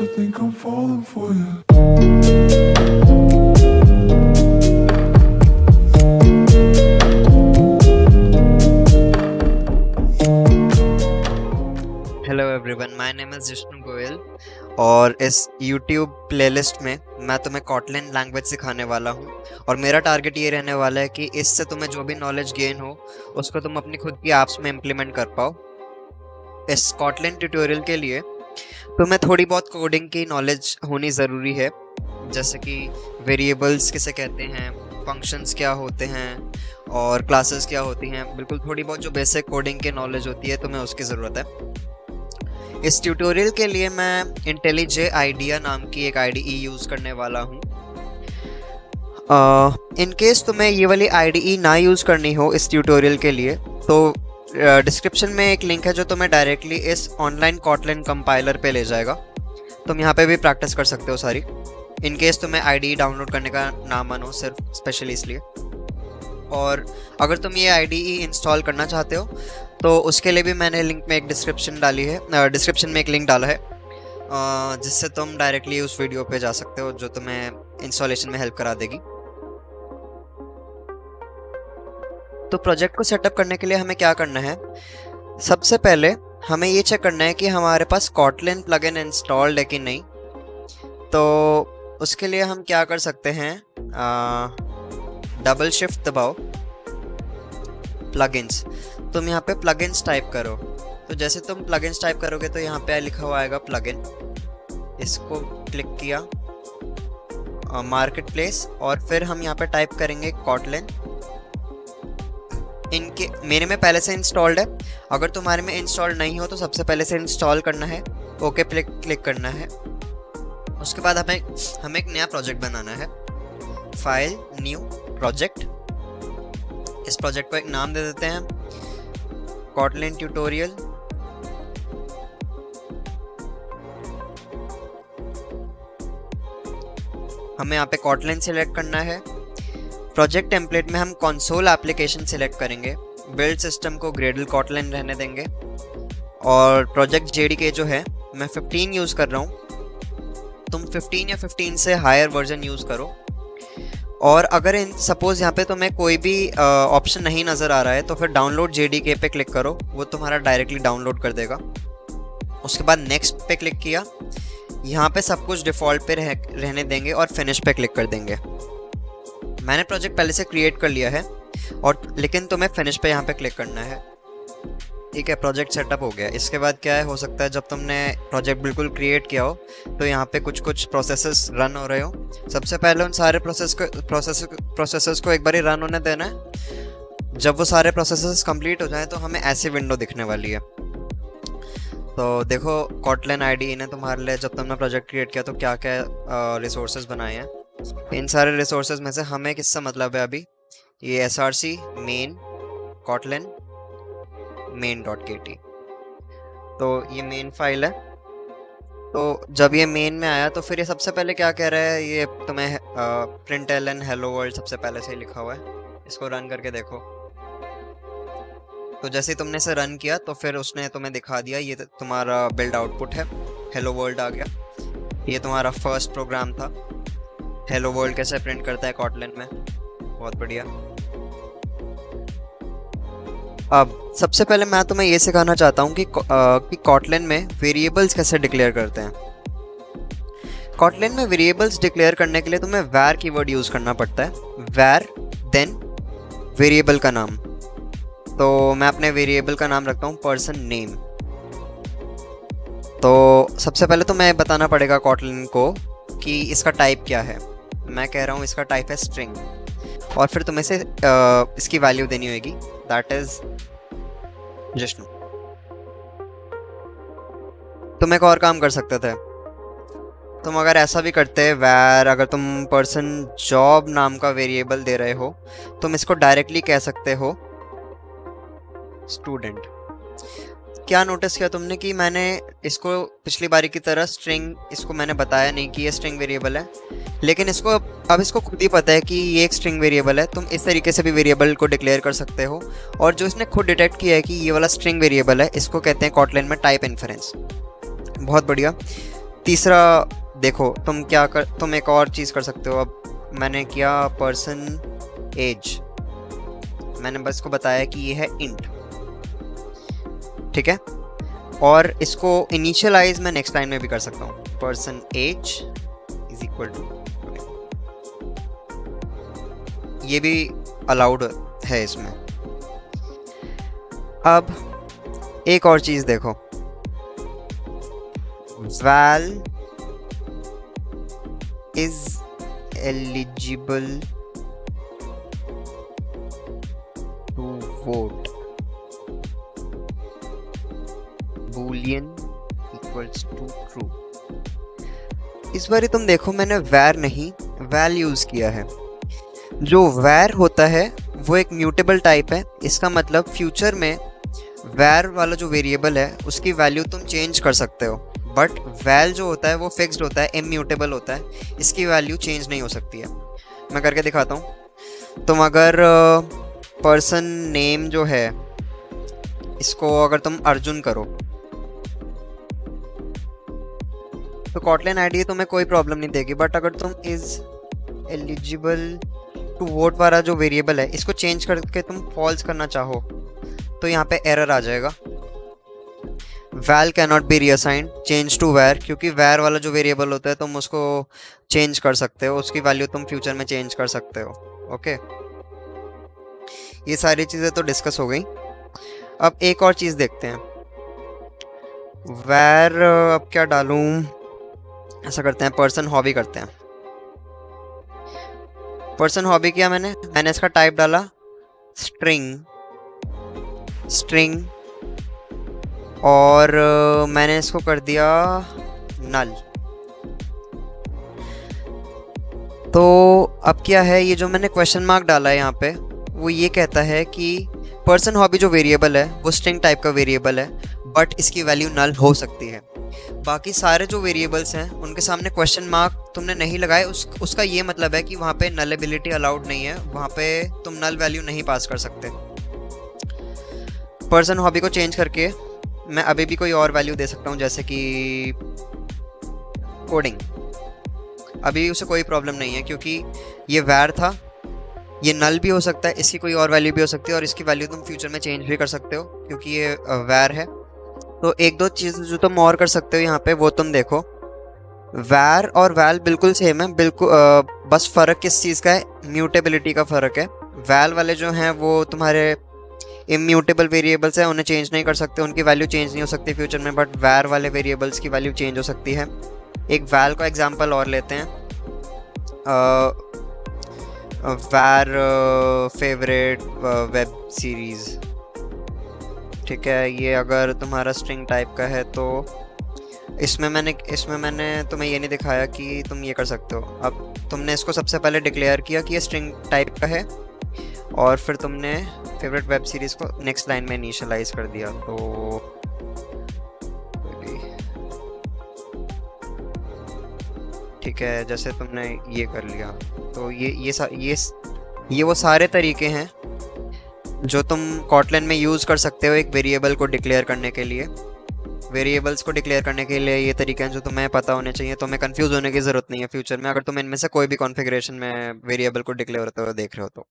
I think I'm falling for you. Hello everyone, my name is Jishnu Goyal और इस YouTube playlist में मैं तुम्हें कॉटलिन लैंग्वेज सिखाने वाला हूँ। और मेरा टारगेट ये रहने वाला है कि इससे तुम्हें जो भी नॉलेज गेन हो उसको तुम अपनी खुद की ऐप्स में इम्प्लीमेंट कर पाओ। इस कॉटलिन ट्यूटोरियल के लिए तुम्हें थोड़ी बहुत कोडिंग की नॉलेज होनी ज़रूरी है, जैसे कि वेरिएबल्स किसे कहते हैं, फंक्शंस क्या होते हैं और क्लासेस क्या होती हैं। बिल्कुल थोड़ी बहुत जो बेसिक कोडिंग की नॉलेज होती है तुम्हें उसकी ज़रूरत है। इस ट्यूटोरियल के लिए मैं IntelliJ IDEA नाम की एक IDE यूज़ करने वाला हूँ। इन केस तुम्हें ये वाली IDE ना यूज़ करनी हो इस ट्यूटोरियल के लिए, तो डिस्क्रिप्शन में एक लिंक है जो तुम्हें डायरेक्टली इस ऑनलाइन कॉटलिन कंपाइलर पे ले जाएगा। तुम यहाँ पे भी प्रैक्टिस कर सकते हो सारी, इन केस तुम्हें IDE डाउनलोड करने का ना मन हो, सिर्फ स्पेशली इसलिए। और अगर तुम ये IDE इंस्टॉल करना चाहते हो तो उसके लिए भी मैंने लिंक में एक डिस्क्रिप्शन में एक लिंक डाला है, जिससे तुम डायरेक्टली उस वीडियो पे जा सकते हो जो तुम्हें इंस्टॉलेशन में हेल्प करा देगी। तो प्रोजेक्ट को सेटअप करने के लिए हमें क्या करना है, सबसे पहले हमें ये चेक करना है कि हमारे पास कॉटलिन प्लगइन इंस्टॉल्ड है कि नहीं। तो उसके लिए हम क्या कर सकते हैं, डबल शिफ्ट दबाओ, प्लगइन्स। तुम यहाँ पे प्लगइन्स टाइप करो। तो जैसे तुम प्लगइन्स टाइप करोगे तो यहाँ पे लिखा हुआ आएगा प्लगइन। इसको क्लिक किया, मार्केट प्लेस, और फिर हम यहाँ पे टाइप करेंगे कॉटलिन। इनके मेरे में पहले से इंस्टॉल्ड है, अगर तुम्हारे में इंस्टॉल्ड नहीं हो तो सबसे पहले से इंस्टॉल करना है, ओके पे क्लिक करना है। उसके बाद हमें एक नया प्रोजेक्ट बनाना है, फाइल न्यू प्रोजेक्ट। इस प्रोजेक्ट को एक नाम दे देते हैं, कॉटलिन ट्यूटोरियल। हमें यहाँ पे कॉटलिन सिलेक्ट करना है। प्रोजेक्ट टेम्पलेट में हम कंसोल एप्लीकेशन सिलेक्ट करेंगे, बिल्ड सिस्टम को ग्रेडल कॉटलिन रहने देंगे, और प्रोजेक्ट JDK जो है मैं 15 यूज़ कर रहा हूँ। तुम 15 या 15 से हायर वर्जन यूज़ करो। और अगर सपोज़ यहाँ पे तुम्हें कोई भी ऑप्शन नहीं नज़र आ रहा है तो फिर डाउनलोड JDK पे क्लिक करो, वो तुम्हारा डायरेक्टली डाउनलोड कर देगा। उसके बाद नेक्स्ट पे क्लिक किया, यहाँ पे सब कुछ डिफ़ॉल्ट पे रहने देंगे और फिनिश पे क्लिक कर देंगे। मैंने प्रोजेक्ट पहले से क्रिएट कर लिया है, और लेकिन तुम्हें फिनिश पे यहाँ पे क्लिक करना है। ठीक है, प्रोजेक्ट सेटअप हो गया। इसके बाद क्या है, हो सकता है जब तुमने प्रोजेक्ट बिल्कुल क्रिएट किया हो तो यहाँ पे कुछ प्रोसेसेस रन हो रहे हो। सबसे पहले उन सारे प्रोसेसेस को एक बार ही रन होने देना है। जब वो सारे प्रोसेसेस कंप्लीट हो जाएं तो हमें ऐसी विंडो दिखने वाली है। तो देखो कॉटलिन IDE ने तुम्हारे लिए, जब तुमने प्रोजेक्ट क्रिएट किया तो क्या क्या रिसोर्सेज बनाए हैं। इन सारे रिसोर्सेज में से हमें किससे मतलब है अभी, ये src मेन कॉटलिन main.kt। तो ये मेन फाइल है। तो जब ये मेन में आया तो फिर ये सबसे पहले क्या कह रहा है, ये तुम्हें println hello world सबसे पहले से ही लिखा हुआ है। इसको रन करके देखो। तो जैसे ही तुमने इसे रन किया तो फिर उसने तुम्हें दिखा दिया, ये तुम्हारा बिल्ड आउटपुट है, हेलो वर्ल्ड आ गया। ये तुम्हारा फर्स्ट प्रोग्राम था, हेलो वर्ल्ड कैसे प्रिंट करता है कॉटलिन में। बहुत बढ़िया। अब सबसे पहले मैं तुम्हें ये सिखाना चाहता हूँ कि कॉटलिन में वेरिएबल्स कैसे डिक्लेयर करते हैं। कॉटलिन में वेरिएबल्स डिक्लेयर करने के लिए तुम्हें var कीवर्ड यूज़ करना पड़ता है। var देन वेरिएबल का नाम। तो मैं अपने वेरिएबल का नाम रखता हूँ पर्सन नेम। तो सबसे पहले तो मैं बताना पड़ेगा कॉटलिन को कि इसका टाइप क्या है। मैं कह रहा हूँ इसका टाइप है स्ट्रिंग, और फिर तुम्हें से इसकी वैल्यू देनी होगी, दैट इज जिष्णु। तुम एक और काम कर सकते थे, तुम अगर ऐसा भी करते वैर, अगर तुम पर्सन जॉब नाम का वेरिएबल दे रहे हो, तुम इसको डायरेक्टली कह सकते हो स्टूडेंट। क्या नोटिस किया तुमने कि मैंने इसको पिछली बारी की तरह स्ट्रिंग, इसको मैंने बताया नहीं कि ये स्ट्रिंग वेरिएबल है, लेकिन अब इसको खुद ही पता है कि ये एक स्ट्रिंग वेरिएबल है। तुम इस तरीके से भी वेरिएबल को डिक्लेयर कर सकते हो। और जो इसने खुद डिटेक्ट किया है कि ये वाला स्ट्रिंग वेरिएबल है, इसको कहते हैं कॉटलिन में टाइप इन्फरेंस। बहुत बढ़िया। तीसरा देखो, तुम एक और चीज़ कर सकते हो। अब मैंने किया पर्सन एज, मैंने बस को बताया कि ये है इंट, ठीक है। और इसको इनिशियलाइज मैं नेक्स्ट लाइन में भी कर सकता हूँ, person age is equal to, ये भी अलाउड है इसमें। अब एक और चीज देखो, val is eligible to vote Boolean equals to true. इस बार तुम देखो, मैंने वैर नहीं वैल यूज किया है। जो वैर होता है वो एक म्यूटेबल टाइप है। इसका मतलब फ्यूचर में वैर वाला जो वेरिएबल है उसकी वैल्यू तुम चेंज कर सकते हो, बट वैल जो होता है वो फिक्स्ड होता है, इम्यूटेबल होता है, इसकी वैल्यू चेंज नहीं हो सकती है। मैं करके दिखाता हूँ। तुम अगर पर्सन नेम जो है इसको अगर तुम अर्जुन करो तो कॉटलिन आईडी तुम्हें कोई प्रॉब्लम नहीं देगी, बट अगर तुम इज एलिजिबल टू वोट वाला जो वेरिएबल है इसको चेंज करके तुम फॉल्स करना चाहो तो यहाँ पे एरर आ जाएगा। Val can not be reassigned change to var, क्योंकि वैर वाला जो वेरिएबल होता है तुम उसको चेंज कर सकते हो, उसकी वैल्यू तुम फ्यूचर में चेंज कर सकते हो। ओके, ये सारी चीज़ें तो डिस्कस हो गई। अब एक और चीज़ देखते हैं, वैर अब क्या डालूं, ऐसा करते हैं पर्सन हॉबी करते हैं। पर्सन हॉबी किया मैंने इसका टाइप डाला स्ट्रिंग और मैंने इसको कर दिया नल। तो अब क्या है, ये जो मैंने क्वेश्चन मार्क डाला है यहाँ पे वो ये कहता है कि पर्सन हॉबी जो वेरिएबल है वो स्ट्रिंग टाइप का वेरिएबल है, बट इसकी वैल्यू नल हो सकती है। बाकी सारे जो वेरिएबल्स हैं उनके सामने क्वेश्चन मार्क तुमने नहीं लगाए, उसका ये मतलब है कि वहाँ पे नलेबिलिटी अलाउड नहीं है, वहाँ पे तुम नल वैल्यू नहीं पास कर सकते। पर्सन हॉबी को चेंज करके मैं अभी भी कोई और वैल्यू दे सकता हूँ, जैसे कि कोडिंग। अभी उसे कोई प्रॉब्लम नहीं है क्योंकि ये वैर था, ये नल भी हो सकता है, इसकी कोई और वैल्यू भी हो सकती है, और इसकी वैल्यू तुम फ्यूचर में चेंज भी कर सकते हो क्योंकि ये वैर है। तो एक दो चीज़ जो तुम और कर सकते हो यहाँ पे वो तुम देखो, वैर और वैल बिल्कुल सेम है, बिल्कुल बस फ़र्क किस चीज़ का है, म्यूटेबिलिटी का फ़र्क है। वैल वाले जो हैं वो तुम्हारे इम्यूटेबल वेरिएबल्स हैं, उन्हें चेंज नहीं कर सकते, उनकी वैल्यू चेंज नहीं हो सकती फ्यूचर में, बट वैर वाले वेरिएबल्स की वैल्यू चेंज हो सकती है। एक वैल का एग्जांपल और लेते हैं, वैर फेवरेट वेब सीरीज़, ठीक है। ये अगर तुम्हारा स्ट्रिंग टाइप का है तो इसमें मैंने तुम्हें ये नहीं दिखाया कि तुम ये कर सकते हो। अब तुमने इसको सबसे पहले डिक्लेयर किया कि ये स्ट्रिंग टाइप का है, और फिर तुमने फेवरेट वेब सीरीज़ को नेक्स्ट लाइन में इनिशियलाइज कर दिया। तो ठीक है, जैसे तुमने ये कर लिया, तो ये वो सारे तरीके हैं जो तुम कॉटलिन में यूज़ कर सकते हो एक वेरिएबल को डिक्लेयर करने के लिए। वेरिएबल्स को डिक्लेयर करने के लिए ये तरीके हैं जो तुम्हें पता होने चाहिए, तुम्हें कंफ्यूज होने की ज़रूरत नहीं है फ्यूचर में, अगर तुम इनमें से कोई भी कॉन्फ़िगरेशन में वेरिएबल को डिक्लेयर होते हुए देख रहे हो तो।